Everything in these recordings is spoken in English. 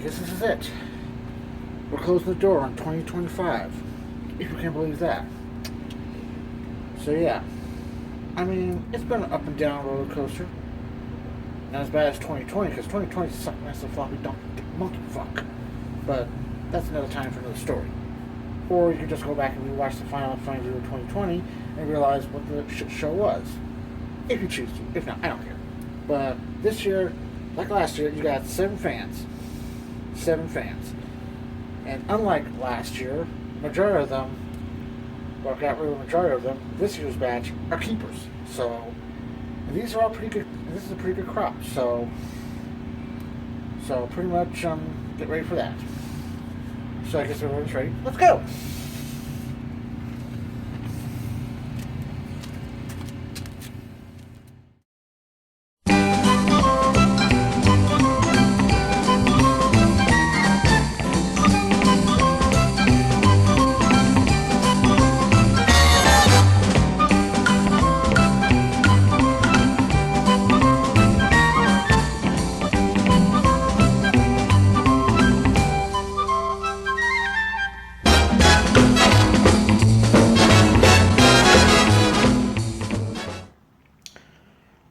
guess this is it. We're closing the door on 2025. If you can believe that. So yeah. I mean, it's been an up and down roller coaster. Not as bad as 2020, because 2020 sucked massive floppy monkey fuck. But that's another time for another story. Or you can just go back and rewatch the final review of 2020 and realize what the shit show was. If you choose to. If not, I don't care. But this year, like last year, you got 7 fans. 7 fans. And unlike last year, majority of them, well, got rid of the majority of them, this year's batch are keepers. So, and these are all pretty good. This is a pretty good crop. So pretty much, get ready for that. So I guess everyone's ready. Let's go!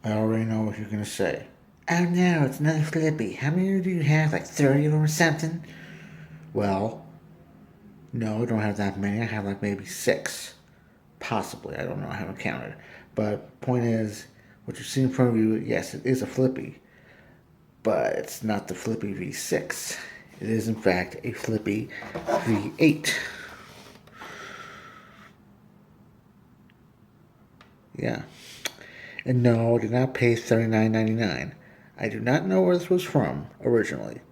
I already know what you're going to say. Oh no, it's another Flippy. How many do you have? Like 30 of them or something? Well, no, I don't have that many. I have like maybe 6. Possibly. I don't know. I haven't counted. But point is, what you see in front of you, yes, it is a Flippy. But it's not the Flippy V6. It is, in fact, a Flippy V8. Yeah. And no, I did not pay $39.99. I do not know where this was from originally.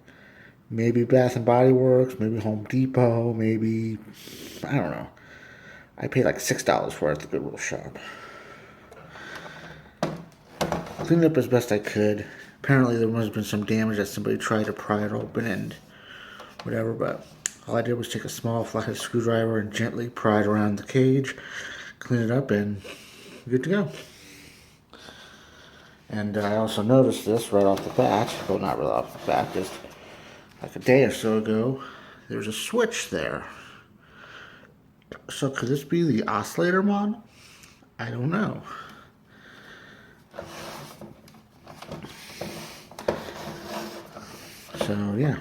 Maybe Bath and Body Works, maybe Home Depot, maybe, I don't know. I paid like $6 for it at the Goodwill shop. Cleaned it up as best I could. Apparently there must have been some damage that somebody tried to pry it open and whatever, but all I did was take a small flathead screwdriver and gently pry it around the cage, clean it up, and good to go. And I also noticed this right off the bat, well, not really off the bat, just like a day or so ago, there's a switch there. So could this be the oscillator mod? I don't know. So yeah.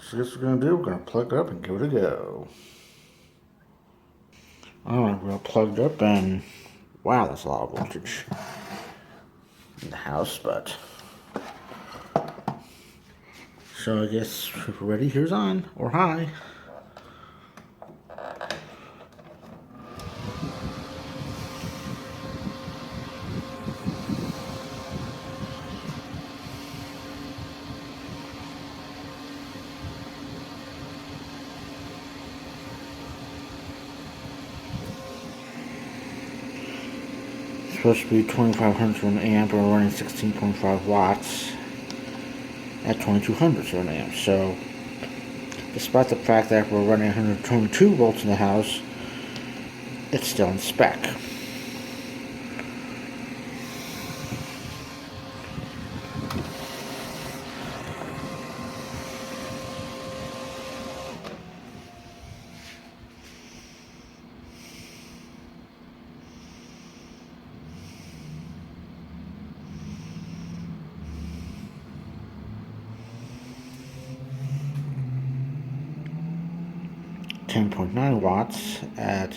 So this is what we're going to do. We're going to plug it up and give it a go. Alright, we're all plugged up and wow, that's a lot of voltage in the house, but so I guess if we're ready, here's on, or high. Supposed to be 2500 of an amp, and we're running 16.5 watts at 2200 of an amp. So, despite the fact that we're running 122 volts in the house, it's still in spec. .9 watts at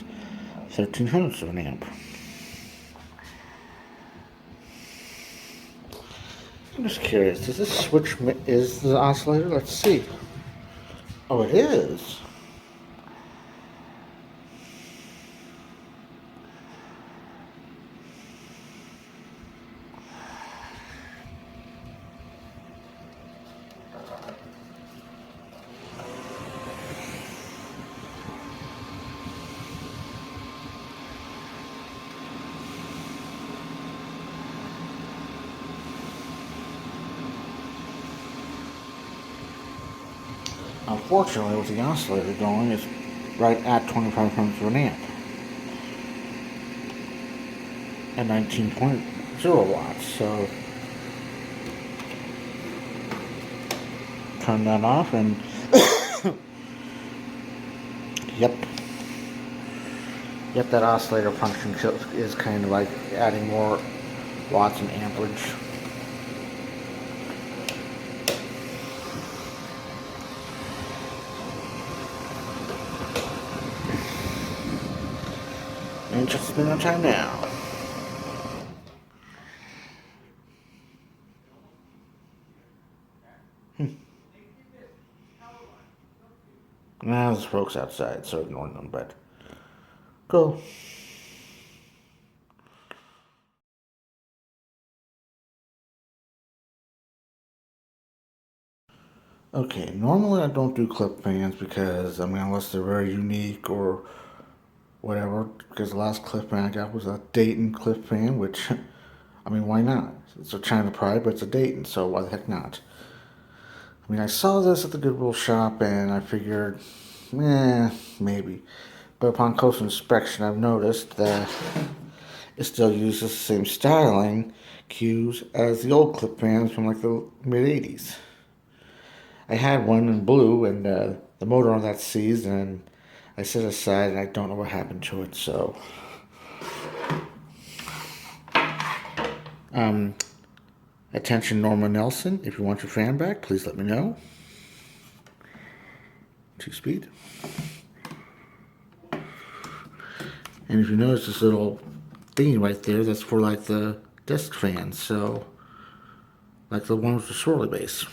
1300 of an amp. I'm just curious, does this switch is the oscillator? Let's see. Oh, it is. Unfortunately, with the oscillator going, it's right at 2500 of an amp and 19.0 watts. So turn that off, and yep, that oscillator function is kind of like adding more watts and amperage. And just a bit of time now. Nah, there's folks outside, so ignore them, but go. Okay, normally I don't do clip fans because, I mean, unless they're very unique or whatever, because the last clip fan I got was a Dayton clip fan, which, I mean, why not? It's a China Pride, but it's a Dayton, so why the heck not? I mean, I saw this at the Goodwill shop and I figured, maybe. But upon close inspection, I've noticed that it still uses the same styling cues as the old clip fans from like the mid 80s. I had one in blue, and the motor on that seized, and I set it aside, and I don't know what happened to it. So, attention, Norma Nelson. If you want your fan back, please let me know. 2-speed. And if you notice this little thingy right there, that's for like the desk fans. So, like the one with the swirly base.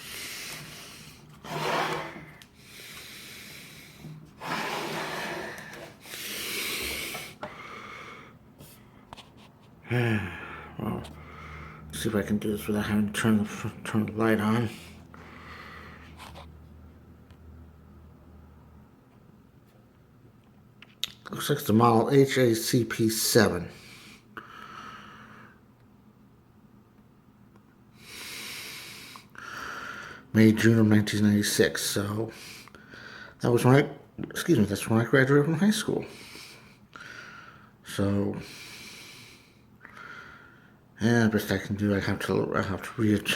Well, let's see if I can do this without having to turn the light on. Looks like it's the model HACP7. May, June of 1996. So that was when that's when I graduated from high school. So yeah, best I can do. I have to read it.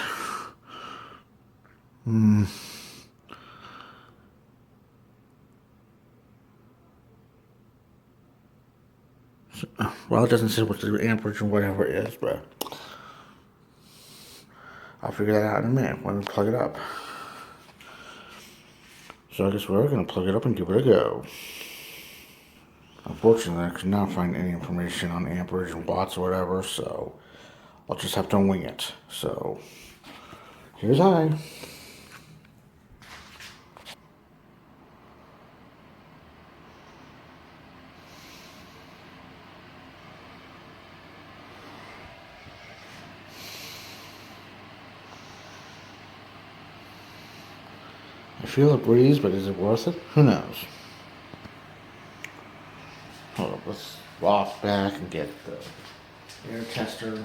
Well, it doesn't say what the amperage and whatever it is, but I'll figure that out in a minute when we plug it up. So I guess we're going to plug it up and give it a go. Unfortunately, I could not find any information on amperage and watts or whatever, so I'll just have to wing it. So here's I. I feel a breeze, but is it worth it? Who knows? Hold up, let's walk back and get the air tester.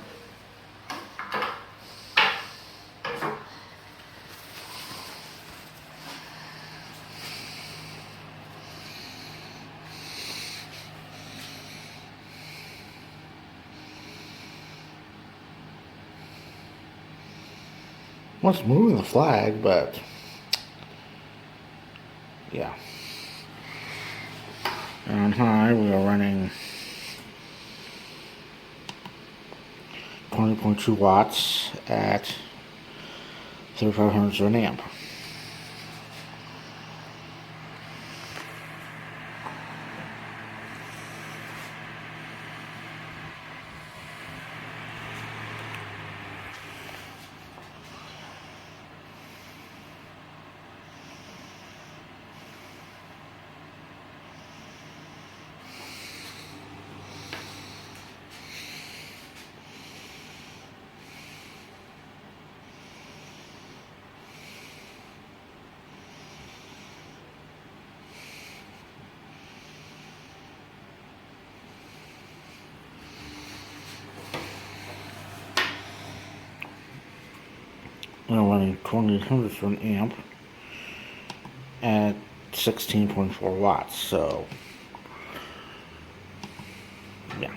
Well, it's moving the flag, but yeah. And on high, we are running 20.2 watts at 3500 an amp. We're running 2800 an amp at 16.4 watts, so yeah.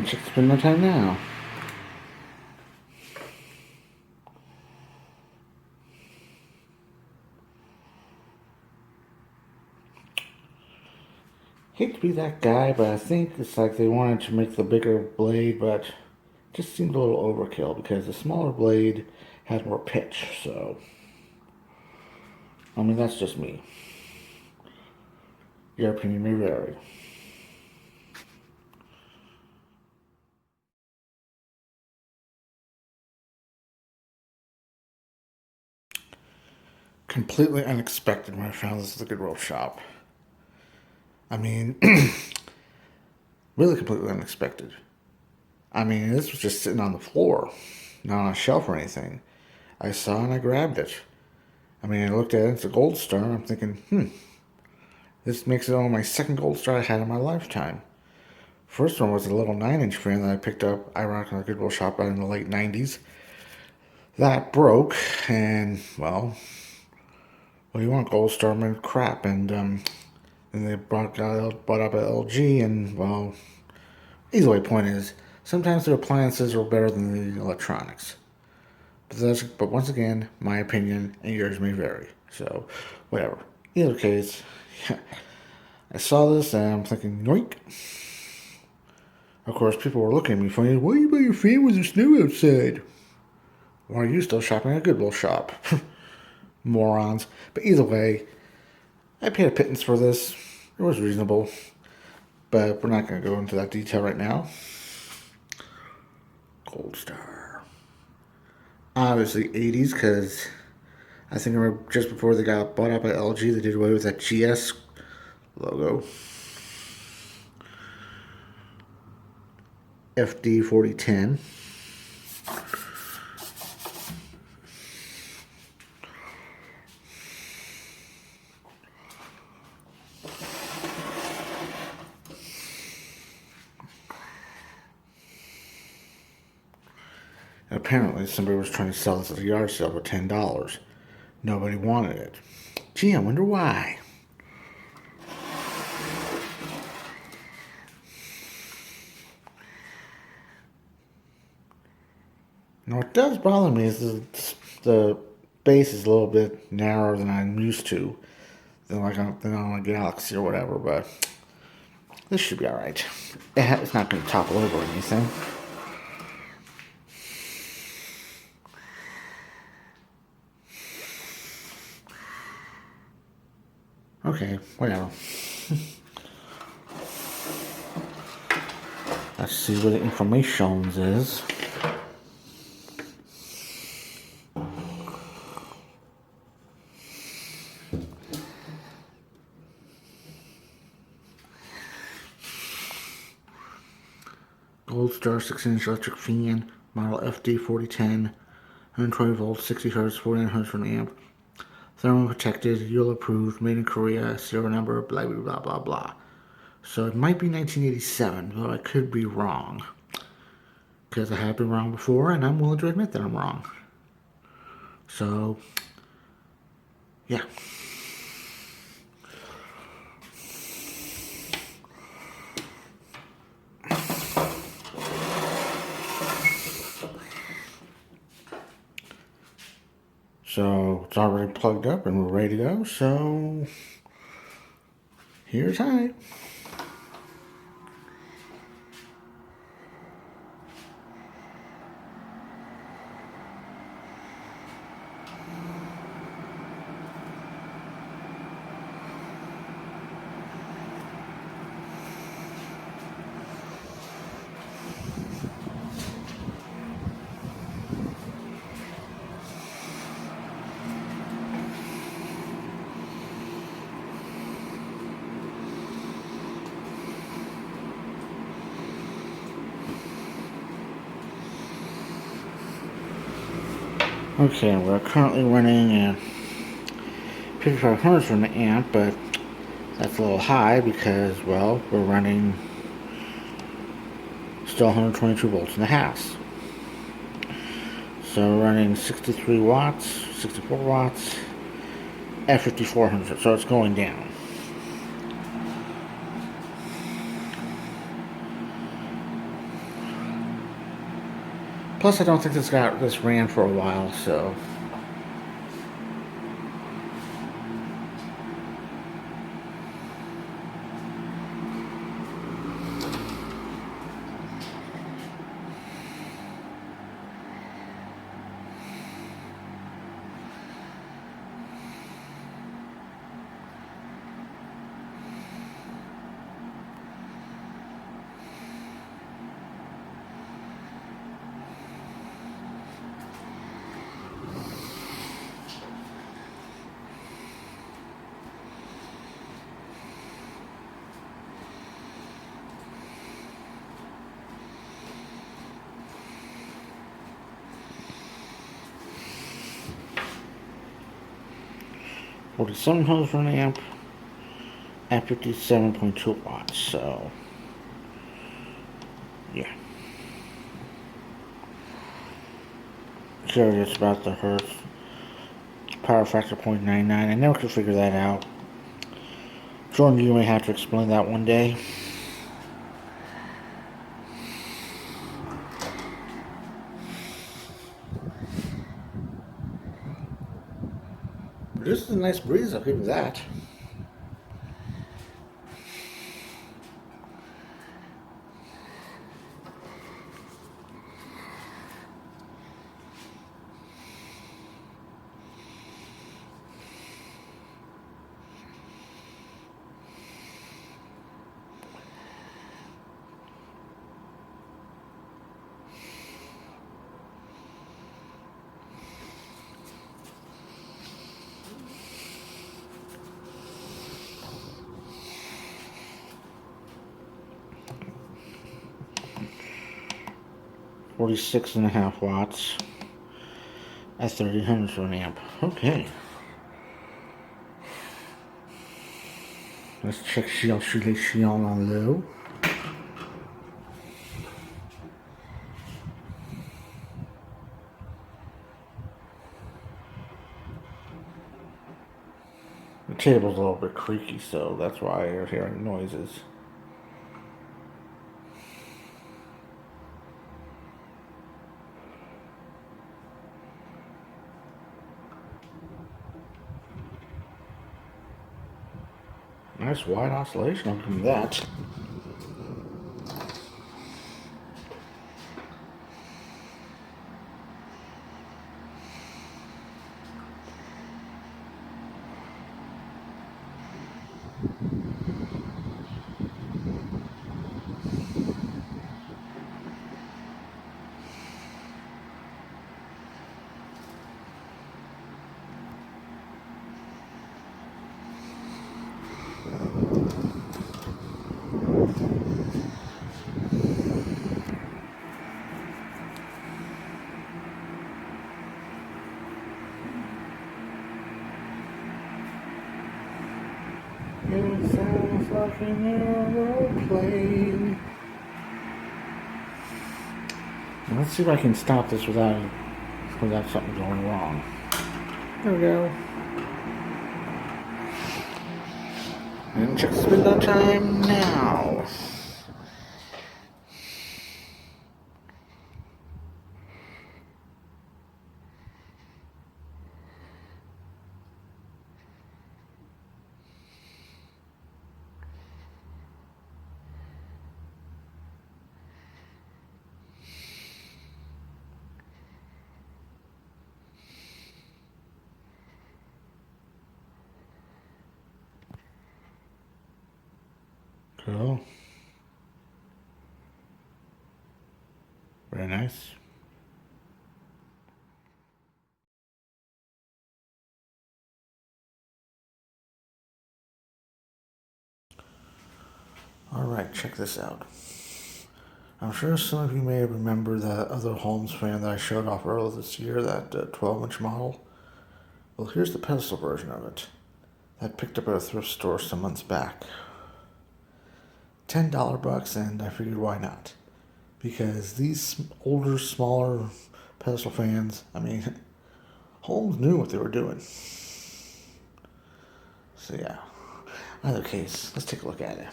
Check spend my time now. Hate to be that guy, but I think it's like they wanted to make the bigger blade, but it just seemed a little overkill because the smaller blade has more pitch. So, I mean, that's just me. Your opinion may vary. Completely unexpected when I found this at the Goodwill shop. I mean, really completely unexpected. I mean, this was just sitting on the floor, not on a shelf or anything. I saw it and I grabbed it. I mean, I looked at it, it's a gold star, and I'm thinking, this makes it only my second gold star I had in my lifetime. First one was a little 9-inch fan that I picked up, ironically, at the Goodwill shop in the late 90s. That broke, and, well, you want gold star man crap, and they brought up LG, and, well, either way, point is, sometimes the appliances are better than the electronics. But once again, my opinion and yours may vary. So, whatever. Either case, I saw this and I'm thinking, yoink. Of course, people were looking at me funny. Why you buy your fan with the snow outside? Why are you still shopping at a Goodwill shop? Morons. But either way, I paid a pittance for this. It was reasonable. But we're not going to go into that detail right now. Gold Star. Obviously 80s, because I think just before they got bought out by LG, they did away with that GS logo. FD 4010. Apparently, somebody was trying to sell this at a yard sale for $10. Nobody wanted it. Gee, I wonder why. Now, what does bother me is the base is a little bit narrower than I'm used to, than on a Galaxy or whatever, but this should be alright. It's not going to topple over or anything. Okay, whatever. Let's see what the information is. Gold Star 6-inch electric fan, model FD 4010, 120 volts, 60 Hz, 4900 for an amp. Thermal protected, UL approved, made in Korea, serial number, blah, blah, blah, blah, blah. So it might be 1987, but I could be wrong. Because I have been wrong before, and I'm willing to admit that I'm wrong. So, yeah. So it's already plugged up and we're ready to go. So here's high. Okay, we're currently running 5500 from the amp, but that's a little high because, well, we're running still 122 volts in the house. So we're running 63 watts, 64 watts at 5400, so it's going down. Plus, I don't think this ran for a while, so. $47 for an amp at 57.2 watts, so yeah. Curious about the Hertz power factor 0.99. I never could figure that out. Jordan, you may have to explain that one day. This is a nice breeze, I'll give you that. $46.5 watts at 1300 for an amp. Okay. Let's check Shield on low. The table's a little bit creaky, so that's why you're hearing noises. Nice wide oscillation, I'll give you that. It sounds like an aeroplane. Let's see if I can stop this without something going wrong. There we go. And check the spin down time now. Cool. Very nice. Alright, check this out. I'm sure some of you may remember that other Holmes fan that I showed off earlier this year, that 12-inch model. Well, here's the pedestal version of it. That I picked up at a thrift store some months back. $10 bucks, and I figured why not? Because these older, smaller pedestal fans, I mean, Holmes knew what they were doing. So yeah, in either case, let's take a look at it.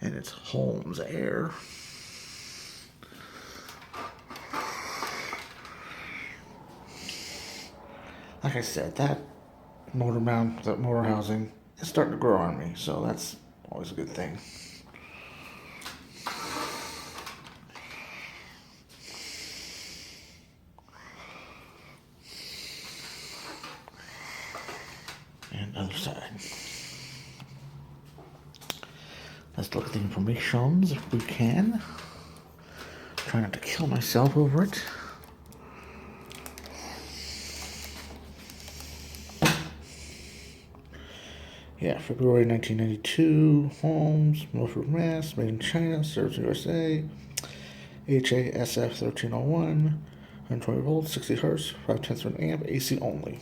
And it's Holmes Air. like I said, that motor housing is starting to grow on me, so that's always a good thing. And other side. Let's look at the informations if we can. Try not to kill myself over it. Yeah, February 1992, Holmes, Milford, Mass, made in China, serves USA, HASF 1301, 120 volts, 60 hertz, 5/10 of an amp, AC only.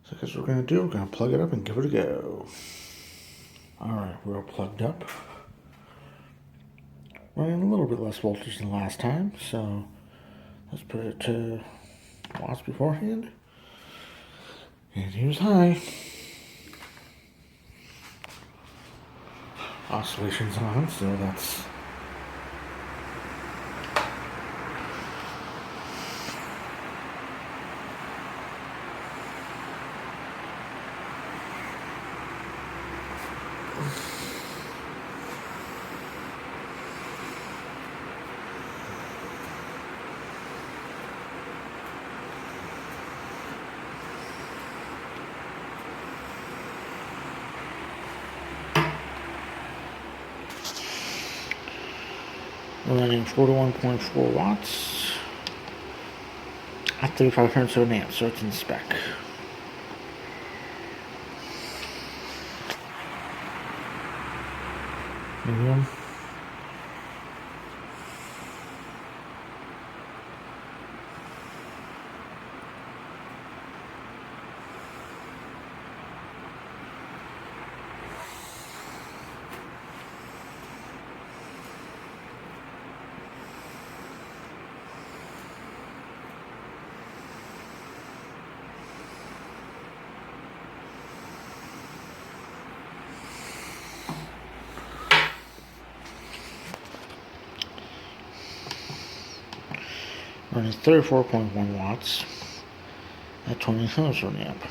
So here's what we're going to do. We're going to plug it up and give it a go. Alright, we're all plugged up. Running a little bit less voltage than last time, so let's put it to watts beforehand. And here's high. Oscillations on, so that's running 41.4 watts at 35 hertz of an amp, so it's in spec. Medium. Running 34.1 watts at 20 hertz of an amp.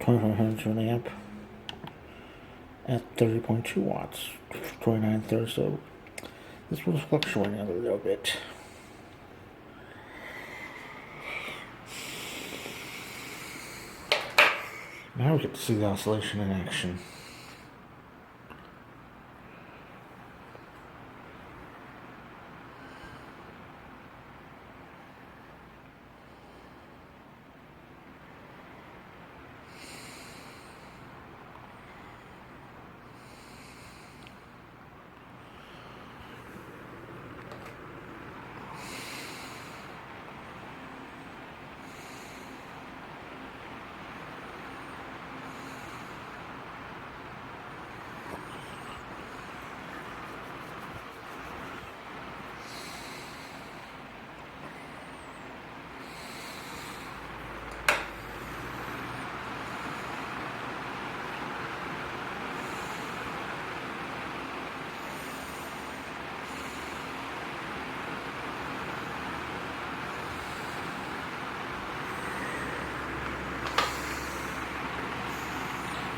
Hertz of an amp at 30.2 watts, 29 thirds. So this was fluctuating a little bit. Now we get to see the oscillation in action.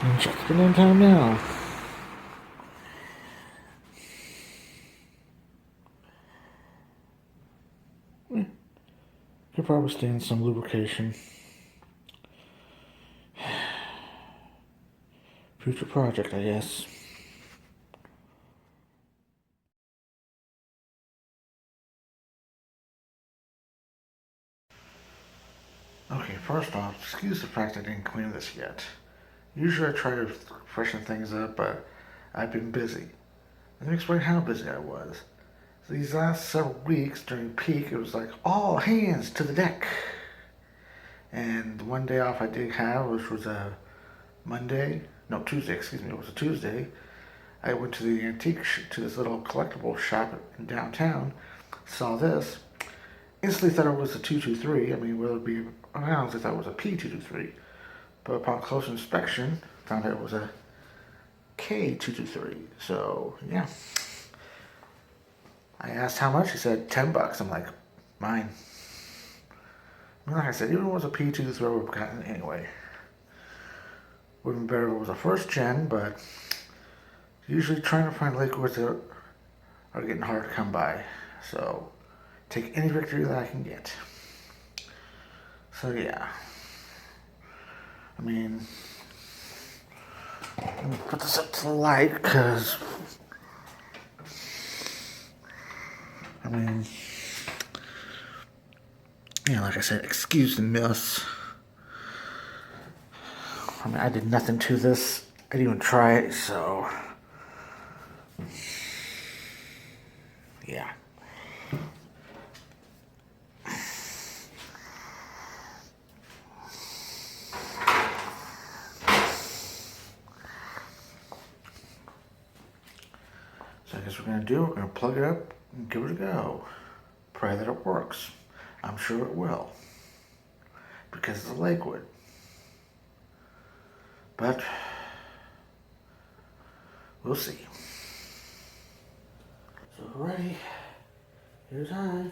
And check the in time now. Could probably stand some lubrication. Future project, I guess. Okay, first off, excuse the fact I didn't clean this yet. Usually I try to freshen things up, but I've been busy. Let me explain how busy I was. These last several weeks during peak, it was like all hands to the deck. And the one day off I did have, which was a Monday, no Tuesday, excuse me, it was a Tuesday. I went to the to this little collectible shop in downtown, saw this, instantly thought it was a 223. I mean, whether it be, I honestly thought it was a P223. But upon closer inspection, found out it was a K223. So, yeah. I asked how much. He said $10. I'm like, mine. I mean, like I said, even if it was a P223, I would have gotten it anyway. Would have been better if it was a first gen, but usually trying to find liquids that are getting hard to come by. So, take any victory that I can get. So, yeah. I mean, let me put this up to the light because, I mean, yeah, like I said, excuse the mess. I mean, I did nothing to this. I didn't even try it, so, yeah. So I guess we're going to do, we're going to plug it up and give it a go. Pray that it works. I'm sure it will. Because it's a liquid. But we'll see. So ready. Here's on.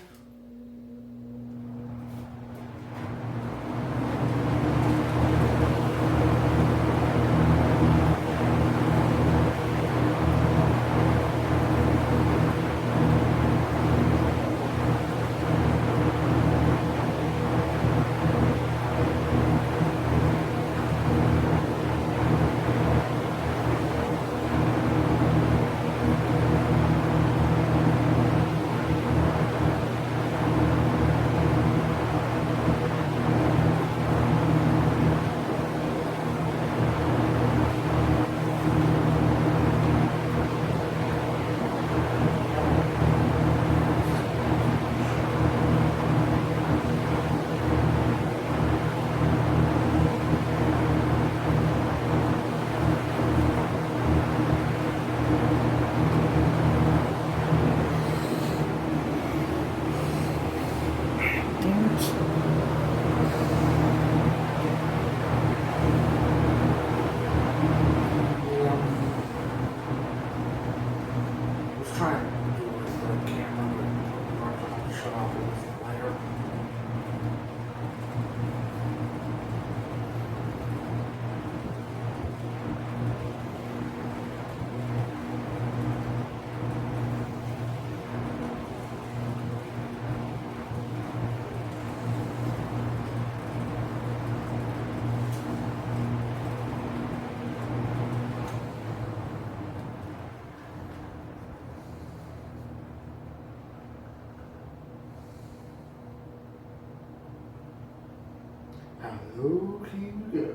How low can you go?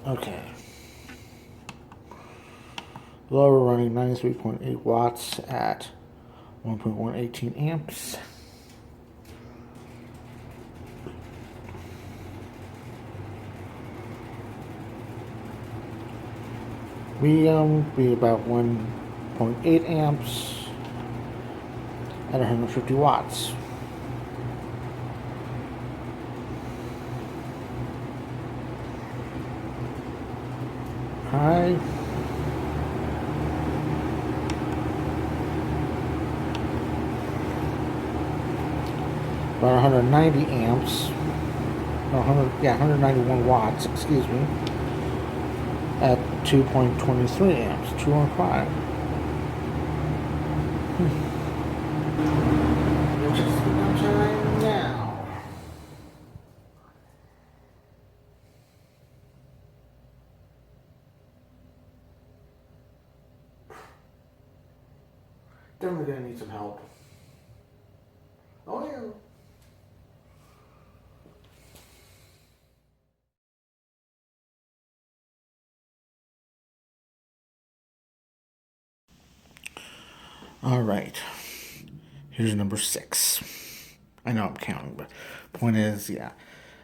Okay. Lower running 93.8 watts at 1.118 amps. Medium be about 1.8 amps at 150 watts. High about 190 amps, or 191 watts, excuse me, at 2.23 amps, 215. Which is what time now. Definitely gonna need some help. Oh yeah. All right. Here's number 6. I know I'm counting, but point is, yeah,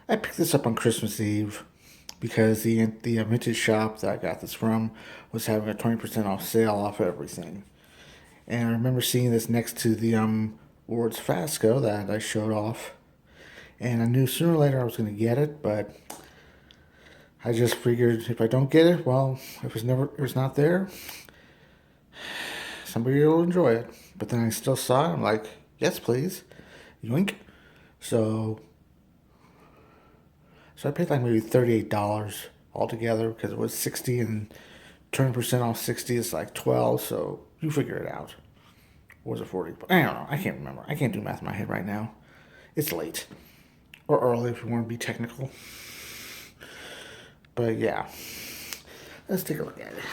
I picked this up on Christmas Eve because the vintage shop that I got this from was having a 20% off sale off everything. And I remember seeing this next to the Ward's Fasco that I showed off. And I knew sooner or later I was going to get it, but I just figured if I don't get it, well, if it's not there, somebody will enjoy it. But then I still saw it. I'm like, yes, please, yoink. So I paid like maybe $38 altogether because it was 60 and 20% off 60 is like 12. So you figure it out. Or was it 40? I don't know. I can't remember. I can't do math in my head right now. It's late or early if you want to be technical. But yeah, let's take a look at it.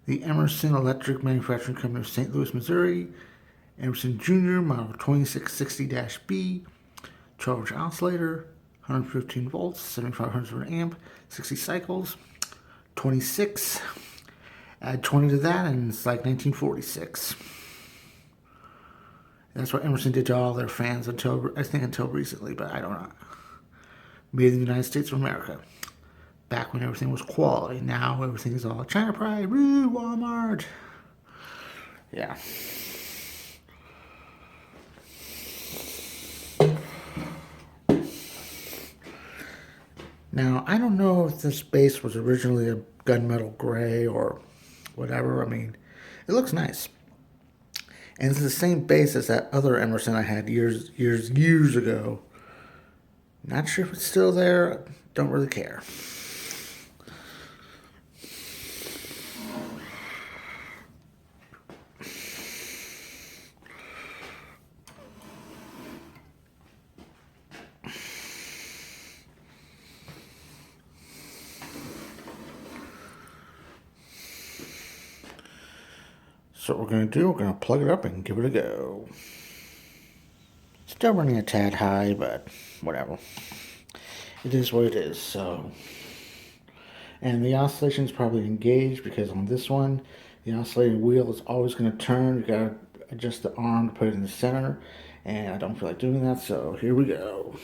The Emerson Electric Manufacturing Company of St. Louis, Missouri. Emerson Jr. Model 2660-B. 12-inch oscillator. 115 volts. 7500 amp. 60 cycles. 26. Add 20 to that and it's like 1946. That's what Emerson did to all their fans until recently, but I don't know. Made in the United States of America. Back when everything was quality. Now everything is all China Pride. Woo, Walmart. Yeah. Now, I don't know if this base was originally a gunmetal gray or whatever. I mean, it looks nice. And it's the same base as that other Emerson I had years ago. Not sure if it's still there. Don't really care. So what we're going to do, we're going to plug it up and give it a go. Still running a tad high, but whatever. It is what it is, so. And the oscillation is probably engaged because on this one, the oscillating wheel is always going to turn. You got to adjust the arm to put it in the center, and I don't feel like doing that, so here we go.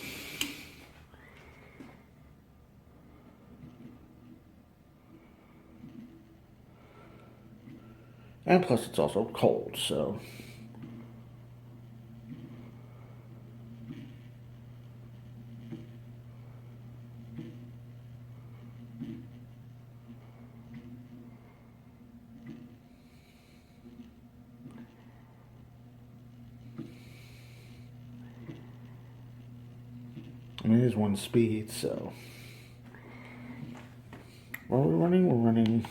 And plus it's also cold, so. I mean, it is one speed, so. What are we running? We're running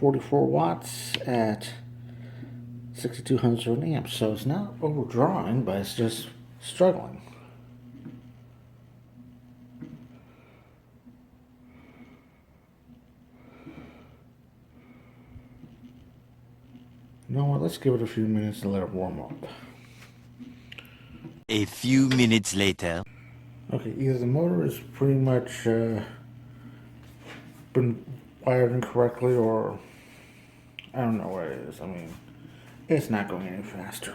44 watts at 6200 amps. So it's not overdrawing, but it's just struggling. You know what? Let's give it a few minutes and let it warm up. A few minutes later. Okay, either the motor is pretty much been wired incorrectly, or I don't know what it is. I mean, it's not going any faster.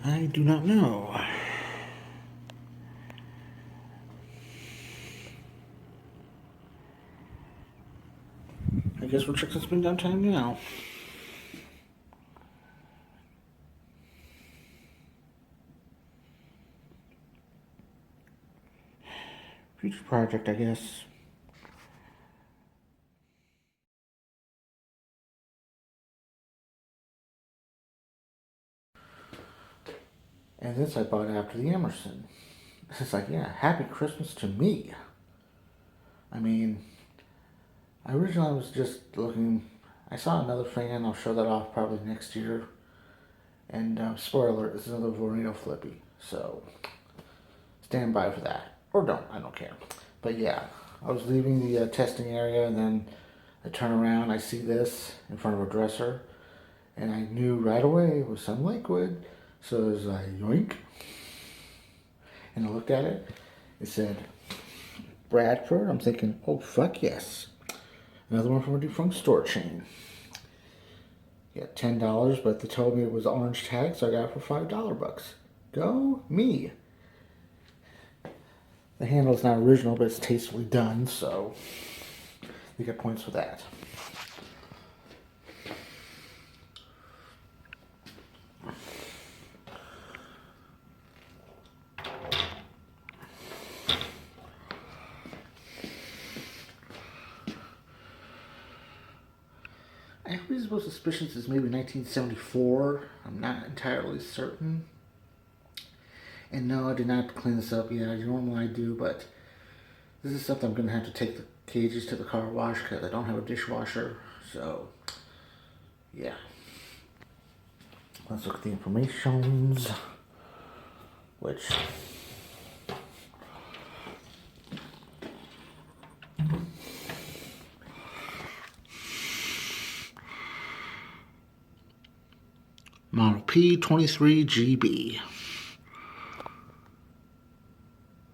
I do not know. I guess guess we'll check the spin down time now. Future project, I guess. And this I bought after the Emerson. It's like, yeah, happy Christmas to me. I mean, originally I was just looking. I saw another fan. I'll show that off probably next year. And spoiler alert, this is another Vorino Flippy. So stand by for that. Or don't, I don't care. But yeah, I was leaving the testing area and then I turn around, I see this in front of a dresser. And I knew right away it was some liquid. So it was like, yoink. And I looked at it. It said, Bradford. I'm thinking, oh, fuck yes. Another one from a defunct store chain. Yeah, $10, but they told me it was orange tag, so I got it for $5 bucks. Go me. The handle's not original, but it's tastefully done, so you get points for that. I have reasonable suspicions it's maybe 1974. I'm not entirely certain. And no, I did not clean this up yet. Normally I do, but this is something I'm going to have to take the cages to the car wash because I don't have a dishwasher. So, yeah. Let's look at the informations. Which... Model P23GB.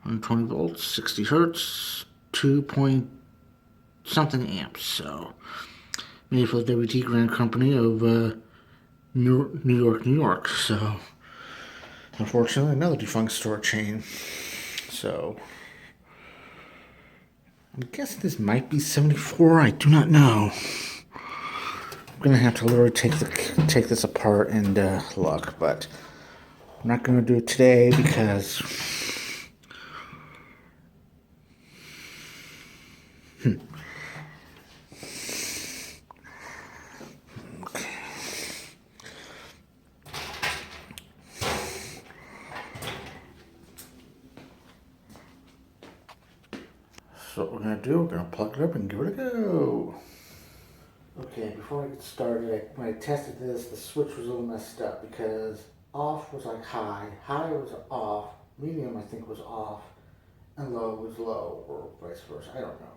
120 volts, 60 hertz, 2 point something amps. So, made for the WT Grand Company of New York. So, unfortunately, another defunct store chain. So, I'm guessing this might be 74. I do not know. I'm gonna have to literally take this apart and look, but I'm not gonna do it today because okay. So what we're gonna do, we're gonna plug it up and give it a go. Okay, before I get started, when I tested this, the switch was a little messed up because off was like high was off, medium I think was off, and low was low, or vice versa, I don't know.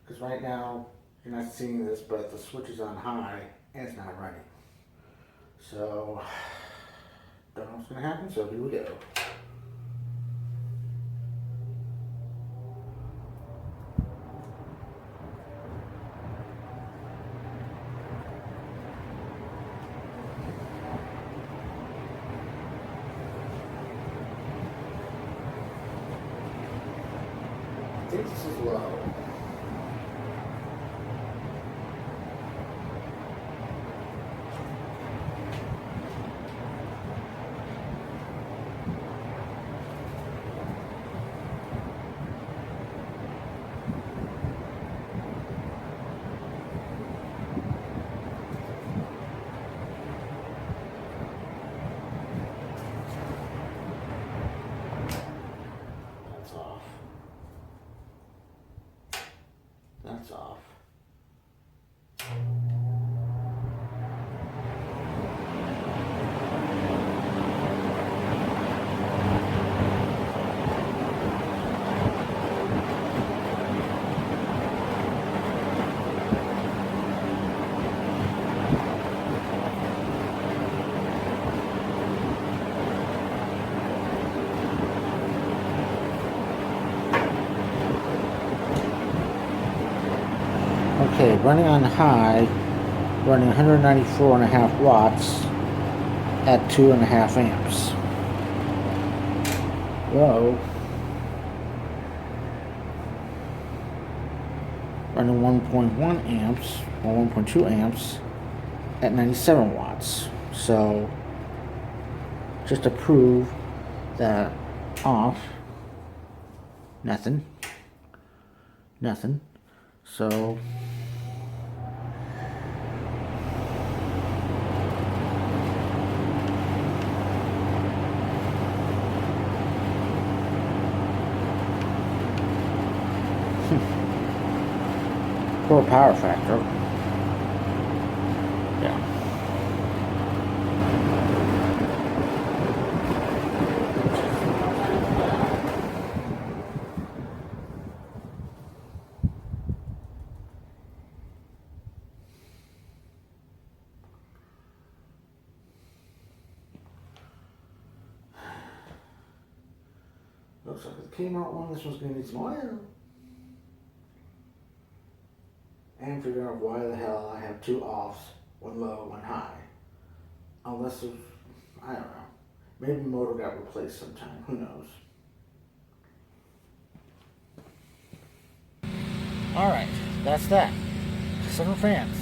Because right now, you're not seeing this, but the switch is on high, and it's not running. So, don't know what's going to happen, so here we go. I think this is low. That's off. That's off. Okay, running on high, running 194.5 watts at 2.5 amps. Low, running 1.1 amps or 1.2 amps at 97 watts. So just to prove that off, nothing. So poor power factor. Yeah. Looks like it came out one. This one's going to need some oil. And figure out why the hell I have two offs, one low, one high. Unless it, I don't know. Maybe the motor got replaced sometime. Who knows? Alright, that's that. 7 fans.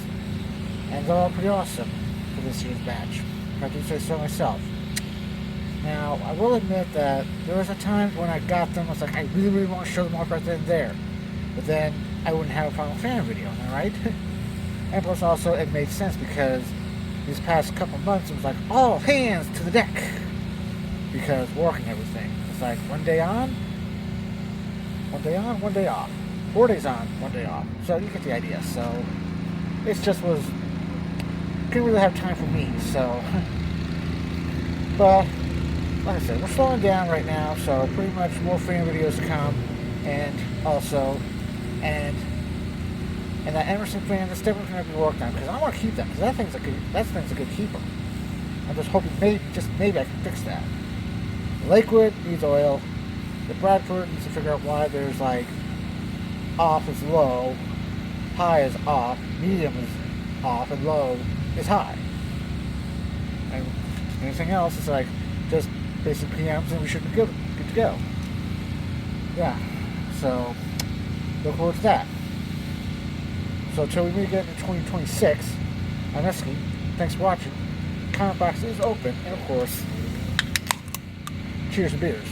And they're all pretty awesome for this year's batch, if I do say so myself. Now, I will admit that there was a time when I got them, I was like, I really want to show them off right then and there. But then I wouldn't have a final fan video, am I right? And plus also it made sense because these past couple months it was like all hands to the deck because working everything. It's like one day on, one day off. 4 days on, 1 day off. So you get the idea. So it just was, couldn't really have time for me. So, but like I said, we're slowing down right now. So pretty much more fan videos to come, and also. And that Emerson fan, that's definitely going to be worked on because I want to keep that because that thing's a good keeper. I'm just hoping maybe I can fix that. The Lakewood needs oil. The Bradford needs to figure out why there's like off is low, high is off, medium is off, and low is high. And anything else is like just basic PMs and we should be good to go. Yeah. So look forward to that. So until we meet again in 2026, I'm Eskie. Thanks for watching. Comment box is open, and of course, cheers and beers.